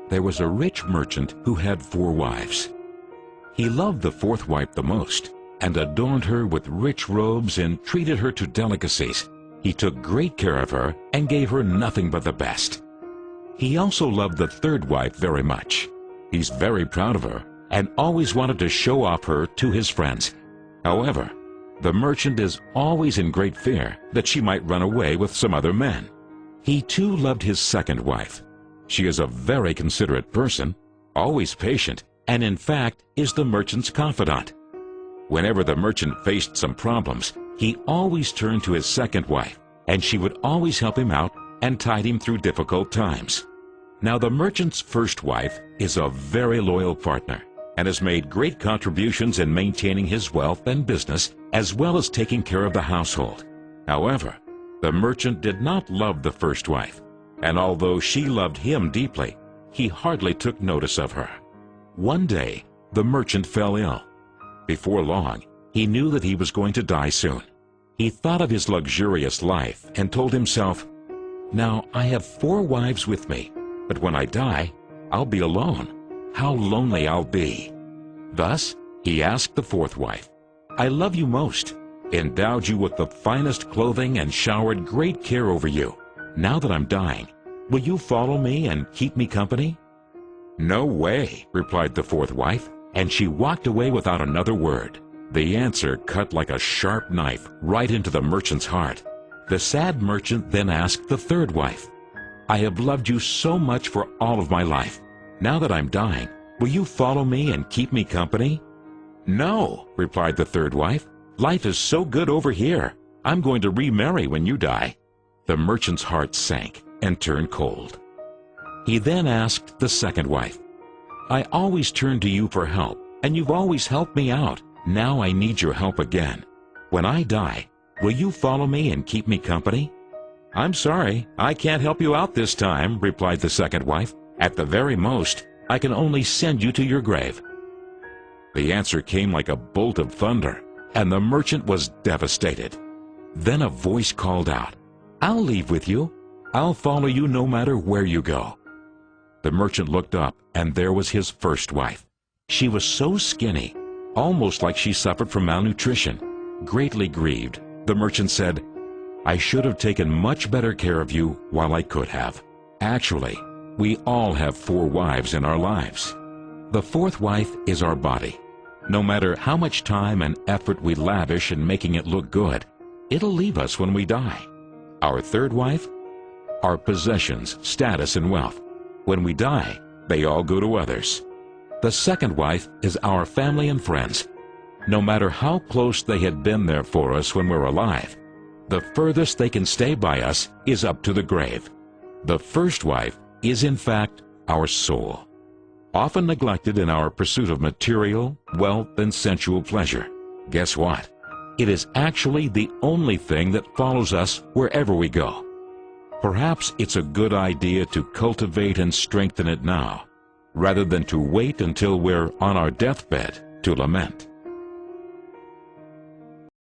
there was a rich merchant who had 4 wives. He loved the 4th wife the most, and adorned her with rich robes and treated her to delicacies. He took great care of her and gave her nothing but the best. He also loved the 3rd wife very much. He's very proud of her and always wanted to show off her to his friends. However, the merchant is always in great fear that she might run away with some other men. He too loved his 2nd wife. She is a very considerate person, always patient, and in fact is the merchant's confidant. Whenever the merchant faced some problems, he always turned to his 2nd wife, and she would always help him out and tide him through difficult times. Now the merchant's 1st wife is a very loyal partner and has made great contributions in maintaining his wealth and business, as well as taking care of the household. However, the merchant did not love the 1st wife, and although she loved him deeply, he hardly took notice of her. One day, the merchant fell ill. Before long, he knew that he was going to die soon. He thought of his luxurious life and told himself, "Now I have 4 wives with me, but when I die, I'll be alone. How lonely I'll be." Thus, he asked the 4th wife, "I love you most, endowed you with the finest clothing and showered great care over you. Now that I'm dying, will you follow me and keep me company?" "No way," replied the 4th wife, and she walked away without another word. The answer cut like a sharp knife right into the merchant's heart. The sad merchant then asked the 3rd wife, "I have loved you so much for all of my life. Now that I'm dying, will you follow me and keep me company?" "No," replied the 3rd wife. "Life is so good over here. I'm going to remarry when you die." The merchant's heart sank and turned cold. He then asked the 2nd wife, "I always turn to you for help, and you've always helped me out. Now I need your help again. When I die, will you follow me and keep me company?" "I'm sorry, I can't help you out this time," replied the 2nd wife. "At the very most, I can only send you to your grave." The answer came like a bolt of thunder, and the merchant was devastated. Then a voice called out, "I'll leave with you. I'll follow you no matter where you go." The merchant looked up, and there was his 1st wife. She was so skinny, almost like she suffered from malnutrition. Greatly grieved, the merchant said, "I should have taken much better care of you while I could have." Actually, we all have 4 wives in our lives. The 4th wife is our body. No matter how much time and effort we lavish in making it look good, it'll leave us when we die. Our 3rd wife? Our possessions, status, and wealth. When we die, they all go to others. The 2nd wife is our family and friends. No matter how close they had been there for us when we're alive, the furthest they can stay by us is up to the grave. The 1st wife is in fact our soul, often neglected in our pursuit of material, wealth, and sensual pleasure. Guess what? It is actually the only thing that follows us wherever we go. Perhaps it's a good idea to cultivate and strengthen it now, rather than to wait until we're on our deathbed to lament.